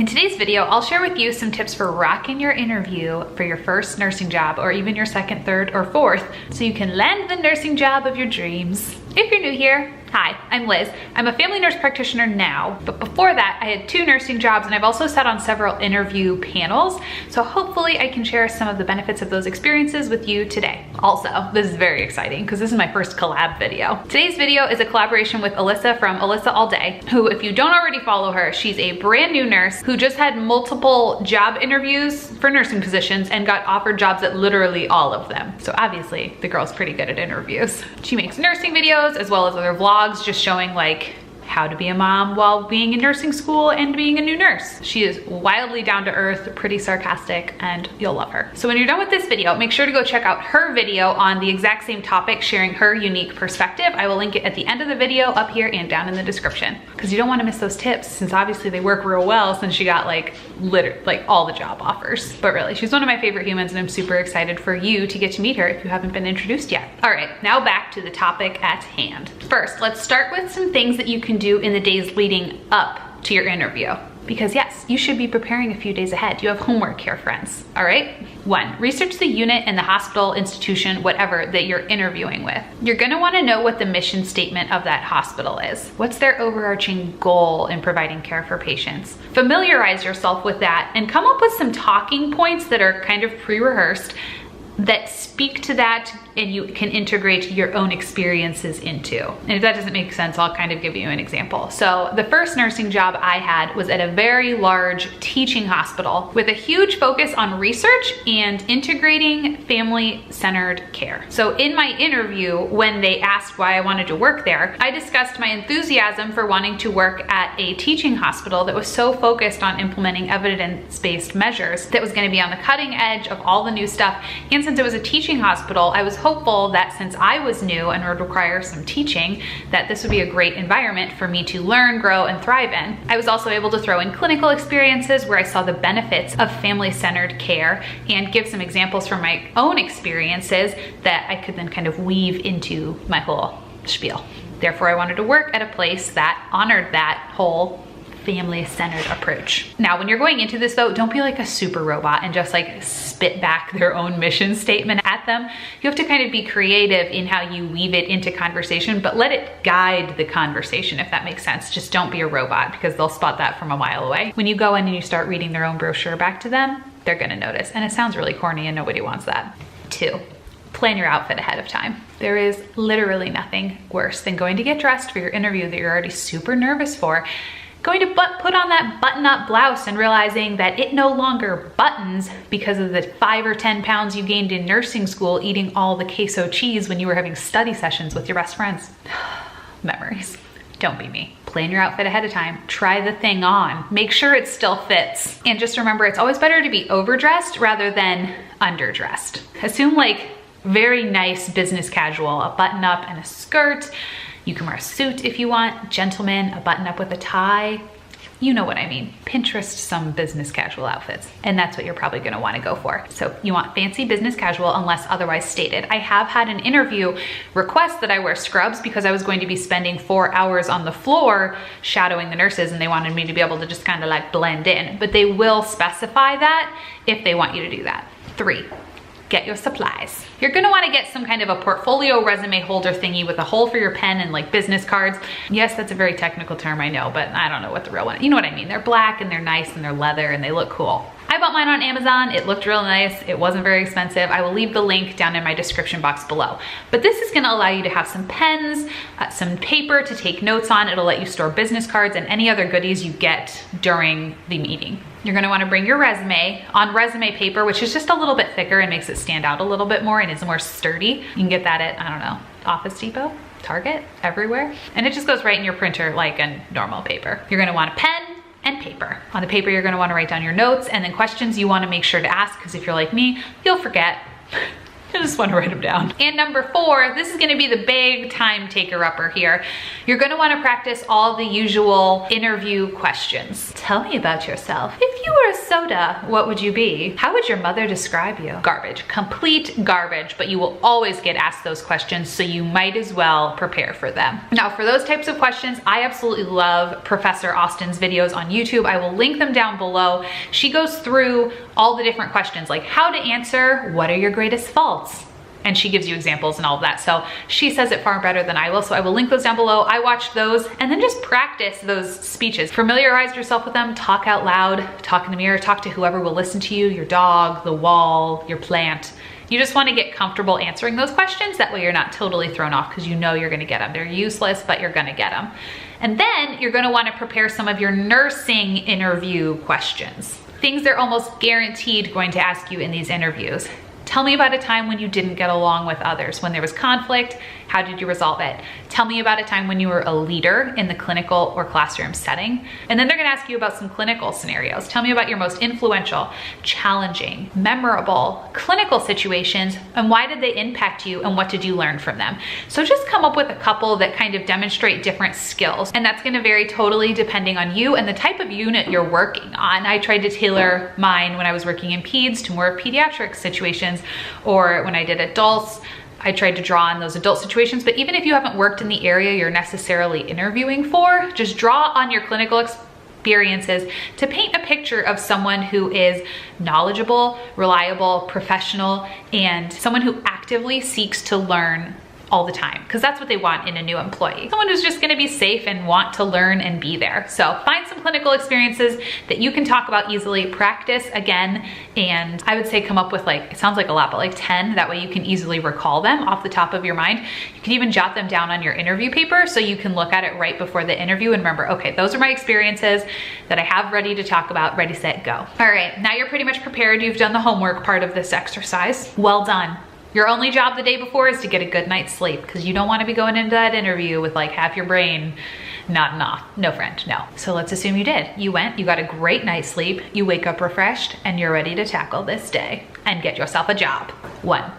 In today's video, I'll share with you some tips for rocking your interview for your first nursing job or even your second, third, or fourth so you can land the nursing job of your dreams. If you're new here, hi, I'm Liz. I'm a family nurse practitioner now, but before that, I had 2 nursing jobs and I've also sat on several interview panels, so hopefully I can share some of the benefits of those experiences with you today. Also, this is very exciting because this is my first collab video. Today's video is a collaboration with Alyssa from Alyssa All Day, who, if you don't already follow her, she's a brand new nurse who just had multiple job interviews for nursing positions and got offered jobs at literally all of them. So obviously, the girl's pretty good at interviews. She makes nursing videos as well as other vlogs just showing like how to be a mom while being in nursing school and being a new nurse. She is wildly down to earth, pretty sarcastic, and you'll love her. So when you're done with this video, make sure to go check out her video on the exact same topic, sharing her unique perspective. I will link it at the end of the video up here and down in the description, because you don't want to miss those tips since obviously they work real well since she got like all the job offers. But really, she's one of my favorite humans and I'm super excited for you to get to meet her if you haven't been introduced yet. All right, now back to the topic at hand. First, let's start with some things that you can do in the days leading up to your interview. Because yes, you should be preparing a few days ahead. You have homework here, friends, all right? 1, research the unit and the hospital, institution, whatever that you're interviewing with. You're gonna wanna know what the mission statement of that hospital is. What's their overarching goal in providing care for patients? Familiarize yourself with that and come up with some talking points that are kind of pre-rehearsed that speak to that and you can integrate your own experiences into. And if that doesn't make sense, I'll kind of give you an example. So the first nursing job I had was at a very large teaching hospital with a huge focus on research and integrating family-centered care. So in my interview, when they asked why I wanted to work there, I discussed my enthusiasm for wanting to work at a teaching hospital that was so focused on implementing evidence-based measures that was going to be on the cutting edge of all the new stuff. And since it was a teaching hospital, I was hopeful that since I was new and would require some teaching, that this would be a great environment for me to learn, grow, and thrive in. I was also able to throw in clinical experiences where I saw the benefits of family-centered care and give some examples from my own experiences that I could then kind of weave into my whole spiel. Therefore, I wanted to work at a place that honored that whole family-centered approach. Now, when you're going into this though, don't be like a super robot and just like spit back their own mission statement at them. You have to kind of be creative in how you weave it into conversation, but let it guide the conversation, if that makes sense. Just don't be a robot because they'll spot that from a mile away. When you go in and you start reading their own brochure back to them, they're gonna notice. And it sounds really corny and nobody wants that. 2, plan your outfit ahead of time. There is literally nothing worse than going to get dressed for your interview that you're already super nervous for, going to put on that button-up blouse and realizing that it no longer buttons because of the 5 or 10 pounds you gained in nursing school eating all the queso cheese when you were having study sessions with your best friends. Memories. Don't be me. Plan your outfit ahead of time. Try the thing on. Make sure it still fits. And just remember, it's always better to be overdressed rather than underdressed. Assume like very nice business casual, a button-up and a skirt. You can wear a suit if you want. Gentlemen, a button-up with a tie. You know what I mean. Pinterest some business casual outfits. And that's what you're probably gonna wanna go for. So you want fancy business casual unless otherwise stated. I have had an interview request that I wear scrubs because I was going to be spending 4 hours on the floor shadowing the nurses and they wanted me to be able to just kind of like blend in. But they will specify that if they want you to do that. 3, get your supplies. You're gonna wanna get some kind of a portfolio resume holder thingy with a hole for your pen and like business cards. Yes, that's a very technical term, I know, but I don't know what the real one is. You know what I mean? They're black and they're nice and they're leather and they look cool. I bought mine on Amazon. It looked real nice. It wasn't very expensive. I will leave the link down in my description box below. But this is gonna allow you to have some pens, some paper to take notes on. It'll let you store business cards and any other goodies you get during the meeting. You're gonna wanna bring your resume on resume paper, which is just a little bit thicker and makes it stand out a little bit more and is more sturdy. You can get that at, I don't know, Office Depot, Target, everywhere. And it just goes right in your printer like a normal paper. You're gonna want a pen and paper. On the paper, you're gonna wanna write down your notes and then questions you wanna make sure to ask, because if you're like me, you'll forget. I just want to write them down. And number 4, this is gonna be the big time taker-upper here. You're gonna wanna practice all the usual interview questions. Tell me about yourself. If If you were a soda, what would you be? How would your mother describe you? Garbage, complete garbage, but you will always get asked those questions, so you might as well prepare for them. Now, for those types of questions, I absolutely love Professor Austin's videos on YouTube. I will link them down below. She goes through all the different questions, like how to answer, what are your greatest faults? And she gives you examples and all of that. So she says it far better than I will. So I will link those down below. I watched those and then just practice those speeches. Familiarize yourself with them, talk out loud, talk in the mirror, talk to whoever will listen to you, your dog, the wall, your plant. You just want to get comfortable answering those questions. That way you're not totally thrown off because you know you're gonna get them. They're useless, but you're gonna get them. And then you're gonna want to prepare some of your nursing interview questions. Things they're almost guaranteed going to ask you in these interviews. Tell me about a time when you didn't get along with others. When there was conflict, how did you resolve it? Tell me about a time when you were a leader in the clinical or classroom setting. And then they're gonna ask you about some clinical scenarios. Tell me about your most influential, challenging, memorable clinical situations, and why did they impact you, and what did you learn from them? So just come up with a couple that kind of demonstrate different skills. And that's gonna vary totally depending on you and the type of unit you're working on. I tried to tailor mine when I was working in peds to more pediatric situations, or when I did adults, I tried to draw on those adult situations. But even if you haven't worked in the area you're necessarily interviewing for, just draw on your clinical experiences to paint a picture of someone who is knowledgeable, reliable, professional, and someone who actively seeks to learn all the time, because that's what they want in a new employee. Someone who's just gonna be safe and want to learn and be there. So find some clinical experiences that you can talk about easily, practice again, and I would say come up with, like, it sounds like a lot, but like 10, that way you can easily recall them off the top of your mind. You can even jot them down on your interview paper so you can look at it right before the interview and remember, okay, those are my experiences that I have ready to talk about, ready, set, go. All right, now you're pretty much prepared. You've done the homework part of this exercise. Well done. Your only job the day before is to get a good night's sleep, because you don't want to be going into that interview with like half your brain not enough. No, friend, no. So let's assume you did. You went, you got a great night's sleep, you wake up refreshed, and you're ready to tackle this day and get yourself a job. 1,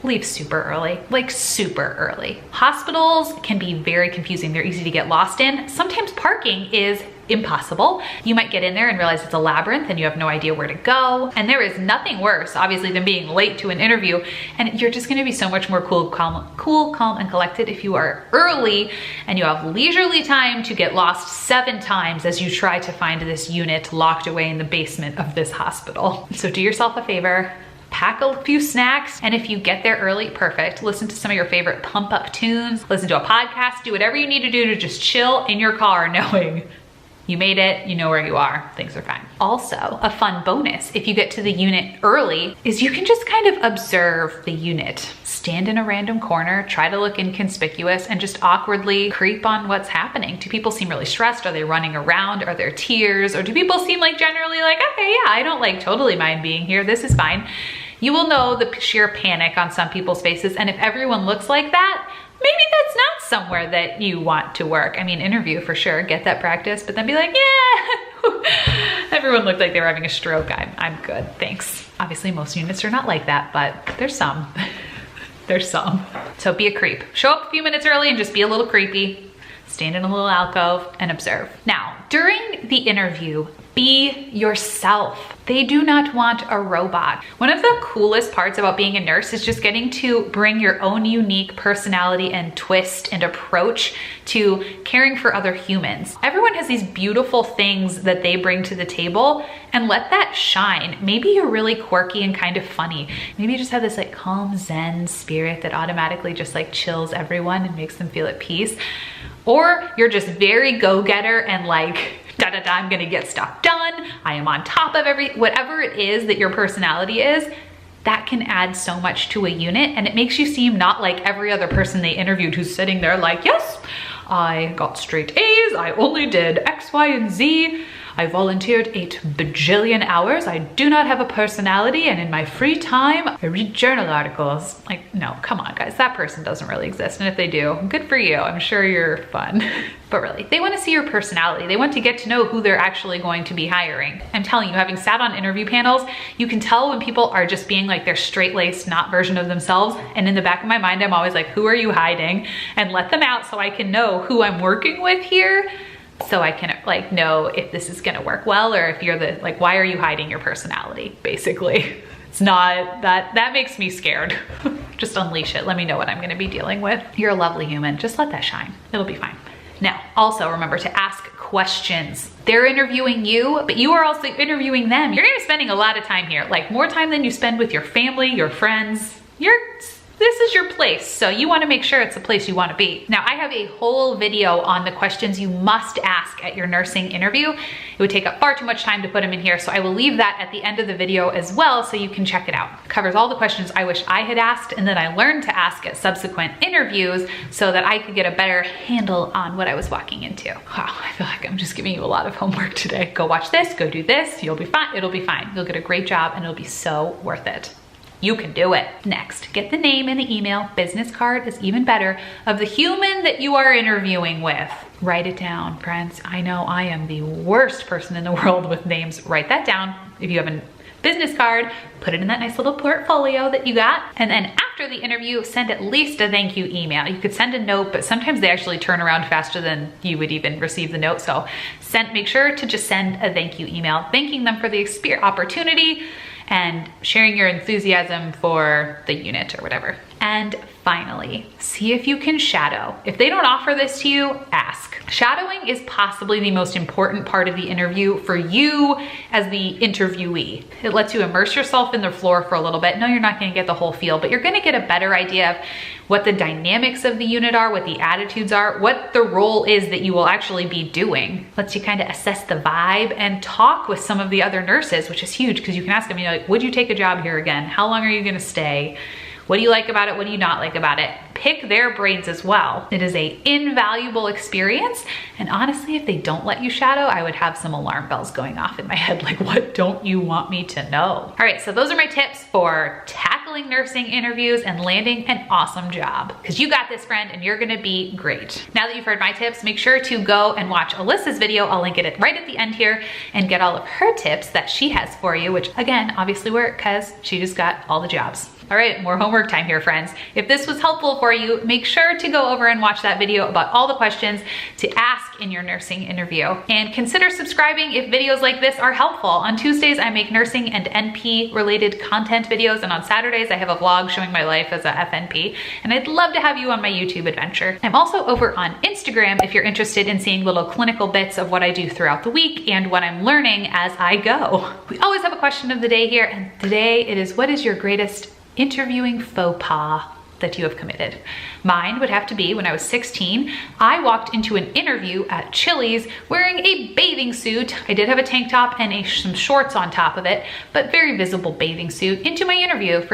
leave super early, like super early. Hospitals can be very confusing. They're easy to get lost in. Sometimes parking is impossible. You might get in there and realize it's a labyrinth and you have no idea where to go. And there is nothing worse, obviously, than being late to an interview. And you're just gonna be so much more cool, calm, and collected if you are early and you have leisurely time to get lost 7 times as you try to find this unit locked away in the basement of this hospital. So do yourself a favor, pack a few snacks, and if you get there early, perfect. Listen to some of your favorite pump up tunes, listen to a podcast, do whatever you need to do to just chill in your car knowing you made it, you know where you are, things are fine. Also, a fun bonus if you get to the unit early is you can just kind of observe the unit. Stand in a random corner, try to look inconspicuous, and just awkwardly creep on what's happening. Do people seem really stressed? Are they running around? Are there tears? Or do people seem like generally like, okay, yeah, I don't like totally mind being here, this is fine. You will know the sheer panic on some people's faces, and if everyone looks like that, maybe that's not somewhere that you want to work. I mean, interview for sure, get that practice, but then be like, yeah, everyone looked like they were having a stroke. I'm good, thanks. Obviously, most units are not like that, but there's some. There's some. So be a creep. Show up a few minutes early and just be a little creepy. Stand in a little alcove and observe. Now, during the interview, be yourself. They do not want a robot. One of the coolest parts about being a nurse is just getting to bring your own unique personality and twist and approach to caring for other humans. Everyone has these beautiful things that they bring to the table, and let that shine. Maybe you're really quirky and kind of funny. Maybe you just have this like calm Zen spirit that automatically just like chills everyone and makes them feel at peace. Or you're just very go-getter and like, da-da-da, I'm gonna get stuff done. I am on top of whatever it is that your personality is, that can add so much to a unit, and it makes you seem not like every other person they interviewed who's sitting there like, yes, I got straight A's, I only did X, Y, and Z. I volunteered 8 bajillion hours. I do not have a personality, and in my free time, I read journal articles. Like, no, come on guys, that person doesn't really exist. And if they do, good for you. I'm sure you're fun. But really, they want to see your personality. They want to get to know who they're actually going to be hiring. I'm telling you, having sat on interview panels, you can tell when people are just being like their straight-laced, not version of themselves. And in the back of my mind, I'm always like, who are you hiding? And let them out so I can know who I'm working with here. so I can like know if this is gonna work well, or if you're the, like, why are you hiding your personality, basically. It's not, that makes me scared. Just unleash it. Let me know what I'm gonna be dealing with. You're a lovely human. Just let that shine. It'll be fine. Now, also remember to ask questions. They're interviewing you, but you are also interviewing them. You're gonna be spending a lot of time here, like more time than you spend with your family, your friends. This is your place, so you wanna make sure it's the place you wanna be. Now, I have a whole video on the questions you must ask at your nursing interview. It would take up far too much time to put them in here, so I will leave that at the end of the video as well, so you can check it out. It covers all the questions I wish I had asked and that I learned to ask at subsequent interviews so that I could get a better handle on what I was walking into. Wow, I feel like I'm just giving you a lot of homework today. Go watch this, go do this, you'll be fine, it'll be fine. You'll get a great job and it'll be so worth it. You can do it. Next, get the name and the email, business card is even better, of the human that you are interviewing with. Write it down, friends. I know I am the worst person in the world with names. Write that down. If you have a business card, put it in that nice little portfolio that you got. And then after the interview, send at least a thank you email. You could send a note, but sometimes they actually turn around faster than you would even receive the note. So make sure to just send a thank you email, thanking them for the opportunity and sharing your enthusiasm for the unit or whatever. And finally, see if you can shadow. If they don't offer this to you, ask. Shadowing is possibly the most important part of the interview for you as the interviewee. It lets you immerse yourself in the floor for a little bit. No, you're not gonna get the whole feel, but you're gonna get a better idea of what the dynamics of the unit are, what the attitudes are, what the role is that you will actually be doing. Lets you kind of assess the vibe and talk with some of the other nurses, which is huge because you can ask them, you know, like, would you take a job here again? How long are you gonna stay? What do you like about it? What do you not like about it? Pick their brains as well. It is an invaluable experience. And honestly, if they don't let you shadow, I would have some alarm bells going off in my head. Like, what don't you want me to know? All right, so those are my tips for tackling nursing interviews and landing an awesome job. Because you got this, friend, and you're gonna be great. Now that you've heard my tips, make sure to go and watch Alyssa's video. I'll link it right at the end here and get all of her tips that she has for you, which again, obviously work because she just got all the jobs. All right, more homework time here, friends. If this was helpful for you, make sure to go over and watch that video about all the questions to ask in your nursing interview. And consider subscribing if videos like this are helpful. On Tuesdays, I make nursing and NP related content videos, and on Saturdays, I have a vlog showing my life as a FNP, and I'd love to have you on my YouTube adventure. I'm also over on Instagram if you're interested in seeing little clinical bits of what I do throughout the week and what I'm learning as I go. We always have a question of the day here, and today it is, what is your greatest interviewing faux pas that you have committed? Mine would have to be when I was 16, I walked into an interview at Chili's wearing a bathing suit. I did have a tank top and some shorts on top of it, but very visible bathing suit into my interview for